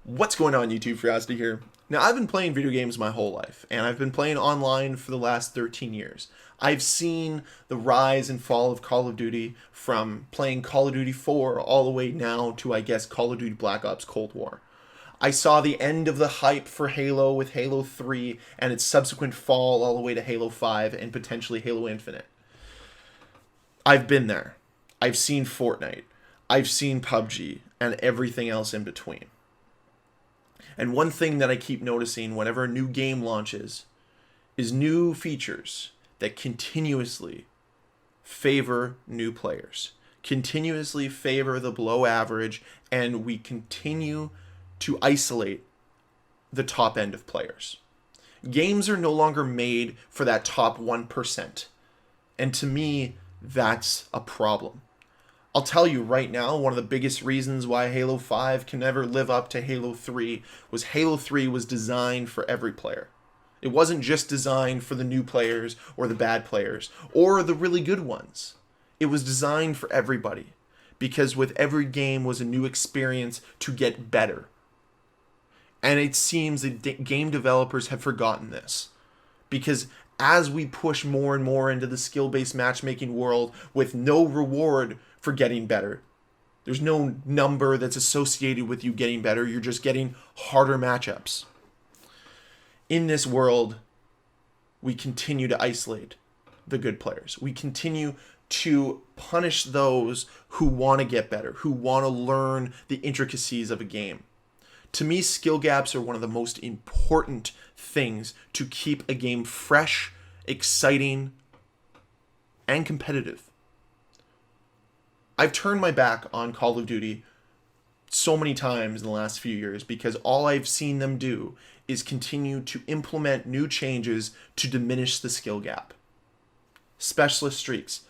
What's going on, YouTube? Ferocity here. Now, I've been playing video games my whole life, and I've been playing online for the last 13 years. I've seen the rise and fall of Call of Duty from playing Call of Duty 4 all the way now to, I guess, Call of Duty Black Ops Cold War. I saw the end of the hype for Halo with Halo 3 and its subsequent fall all the way to Halo 5 and potentially Halo Infinite. I've been there. I've seen Fortnite. I've seen PUBG and everything else in between. And one thing that I keep noticing whenever a new game launches is new features that continuously favor new players, continuously favor the below average, and we continue to isolate the top end of players. Games are no longer made for that top 1%. And to me, that's a problem. I'll tell you right now, one of the biggest reasons why Halo 5 can never live up to Halo 3 was Halo 3 was designed for every player. It wasn't just designed for the new players or the bad players or the really good ones. It was designed for everybody because with every game was a new experience to get better. And it seems that game developers have forgotten this because as we push more and more into the skill-based matchmaking world with no reward for getting better. There's no number that's associated with you getting better. You're just getting harder matchups. In this world, we continue to isolate the good players. We continue to punish those who want to get better, who want to learn the intricacies of a game. To me, skill gaps are one of the most important things to keep a game fresh, exciting, and competitive. I've turned my back on Call of Duty so many times in the last few years because all I've seen them do is continue to implement new changes to diminish the skill gap. Specialist streaks.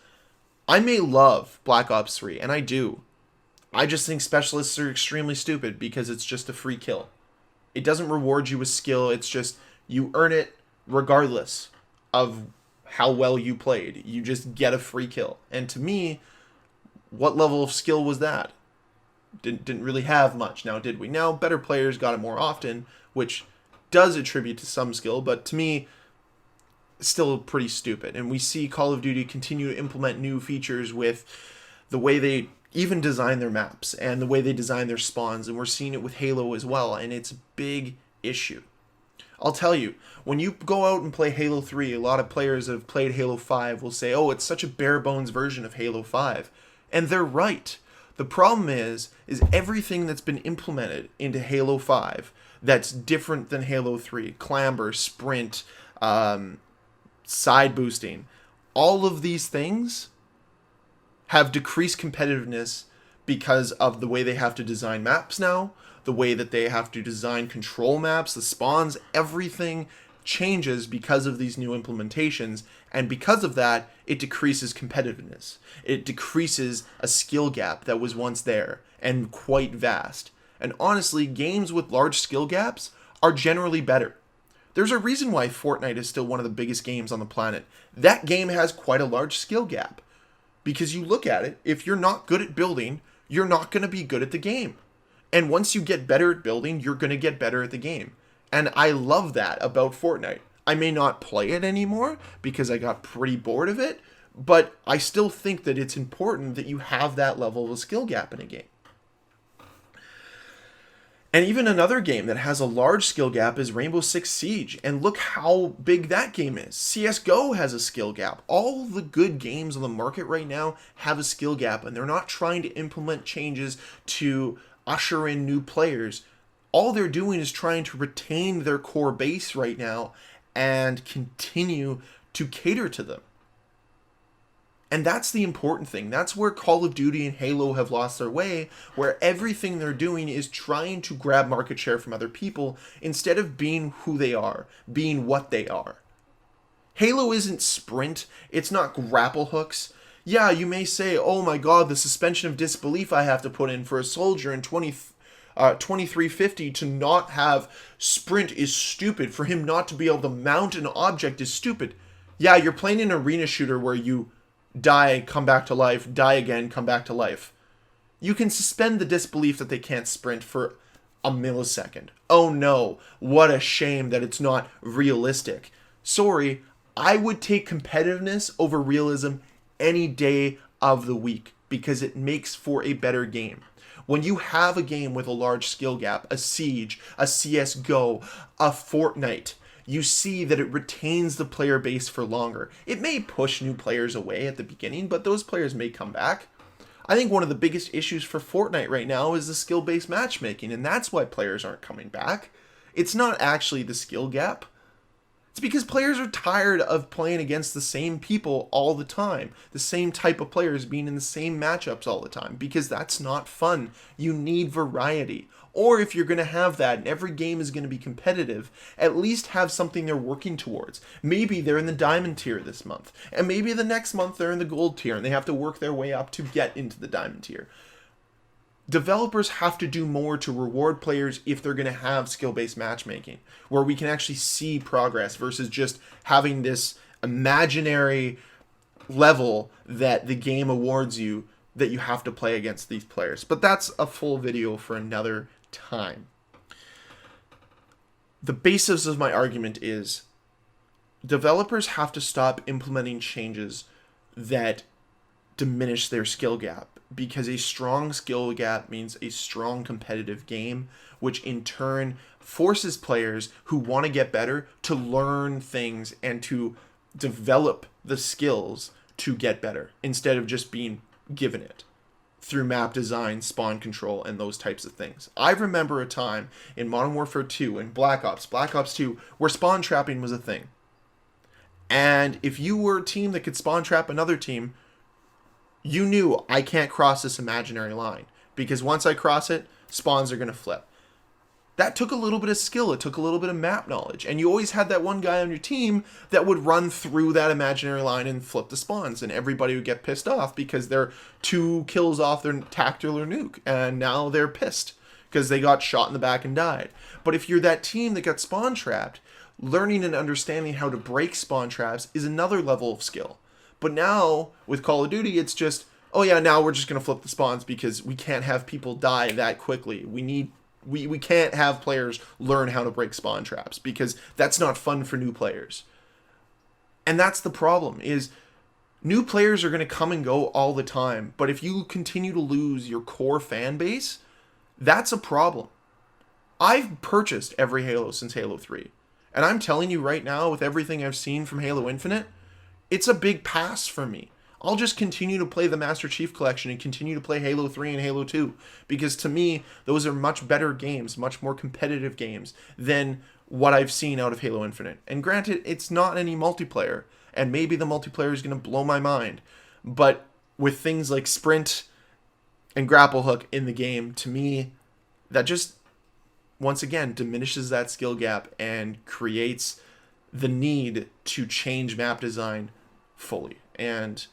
I may love Black Ops 3, and I do. I just think specialists are extremely stupid because it's just a free kill. It doesn't reward you with skill, it's just you earn it regardless of how well you played. You just get a free kill. And to me, what level of skill was that? Didn't really have much, now did we? Now, better players got it more often, which does attribute to some skill, but to me, it's still pretty stupid. And we see Call of Duty continue to implement new features with the way they even design their maps and the way they design their spawns, and we're seeing it with Halo as well, and it's a big issue. I'll tell you, when you go out and play Halo 3, a lot of players that have played Halo 5 will say, oh, it's such a bare bones version of Halo 5. And they're right. The problem is everything that's been implemented into Halo 5 that's different than Halo 3, clamber, sprint, side boosting, all of these things have decreased competitiveness because of the way they have to design maps now, the way that they have to design control maps, the spawns, everything changes because of these new implementations, and because of that, it decreases competitiveness. It decreases a skill gap that was once there, and quite vast. And honestly, games with large skill gaps are generally better. There's a reason why Fortnite is still one of the biggest games on the planet. That game has quite a large skill gap. Because you look at it, if you're not good at building, you're not going to be good at the game. And once you get better at building, you're going to get better at the game. And I love that about Fortnite. I may not play it anymore because I got pretty bored of it, but I still think that it's important that you have that level of a skill gap in a game. And even another game that has a large skill gap is Rainbow Six Siege. And look how big that game is. CSGO has a skill gap. All the good games on the market right now have a skill gap, and they're not trying to implement changes to usher in new players. All they're doing is trying to retain their core base right now and continue to cater to them. And that's the important thing. That's where Call of Duty and Halo have lost their way, where everything they're doing is trying to grab market share from other people instead of being who they are, being what they are. Halo isn't sprint, it's not grapple hooks. Yeah, you may say, oh my god, the suspension of disbelief I have to put in for a soldier in 2350 to not have sprint is stupid. For him not to be able to mount an object is stupid. Yeah, you're playing an arena shooter where you die, come back to life, die again, come back to life. You can suspend the disbelief that they can't sprint for a millisecond. Oh no, what a shame that it's not realistic. Sorry, I would take competitiveness over realism any day of the week because it makes for a better game. When you have a game with a large skill gap, a Siege, a CSGO, a Fortnite, you see that it retains the player base for longer. It may push new players away at the beginning, but those players may come back. I think one of the biggest issues for Fortnite right now is the skill-based matchmaking, and that's why players aren't coming back. It's not actually the skill gap. It's because players are tired of playing against the same people all the time, the same type of players being in the same matchups all the time, because that's not fun. You need variety. Or if you're going to have that and every game is going to be competitive, at least have something they're working towards. Maybe they're in the diamond tier this month, and maybe the next month they're in the gold tier and they have to work their way up to get into the diamond tier. Developers have to do more to reward players if they're going to have skill-based matchmaking, where we can actually see progress versus just having this imaginary level that the game awards you that you have to play against these players. But that's a full video for another time. The basis of my argument is developers have to stop implementing changes that diminish their skill gap, because a strong skill gap means a strong competitive game, which in turn forces players who want to get better to learn things and to develop the skills to get better instead of just being given it through map design, spawn control, and those types of things. I remember a time in Modern Warfare 2 and Black Ops 2, where spawn trapping was a thing. And if you were a team that could spawn trap another team, you knew, I can't cross this imaginary line, because once I cross it, spawns are going to flip. That took a little bit of skill. It took a little bit of map knowledge. And you always had that one guy on your team that would run through that imaginary line and flip the spawns. And everybody would get pissed off because they're 2 kills off their tactical nuke. And now they're pissed because they got shot in the back and died. But if you're that team that got spawn trapped, learning and understanding how to break spawn traps is another level of skill. But now, with Call of Duty, it's just, oh yeah, now we're just going to flip the spawns because we can't have people die that quickly. We can't have players learn how to break spawn traps because that's not fun for new players. And that's the problem, is new players are going to come and go all the time. But if you continue to lose your core fan base, that's a problem. I've purchased every Halo since Halo 3. And I'm telling you right now, with everything I've seen from Halo Infinite, it's a big pass for me. I'll just continue to play the Master Chief Collection and continue to play Halo 3 and Halo 2. Because to me, those are much better games, much more competitive games than what I've seen out of Halo Infinite. And granted, it's not any multiplayer. And maybe the multiplayer is going to blow my mind. But with things like sprint and grapple hook in the game, to me, that just, once again, diminishes that skill gap and creates the need to change map design fully. And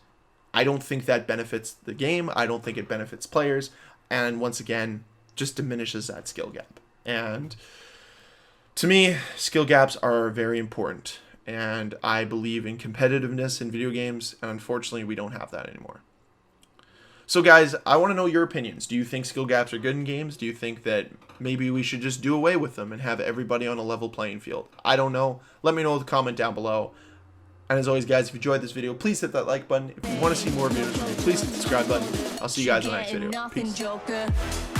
I don't think that benefits the game. I don't think it benefits players. And once again, just diminishes that skill gap. And to me, skill gaps are very important. And I believe in competitiveness in video games. And unfortunately, we don't have that anymore. So guys, I want to know your opinions. Do you think skill gaps are good in games? Do you think that maybe we should just do away with them and have everybody on a level playing field? I don't know. Let me know in the comment down below. And as always, guys, if you enjoyed this video, please hit that like button. If you want to see more videos from me, please hit the subscribe button. I'll see you guys in the next video. Peace.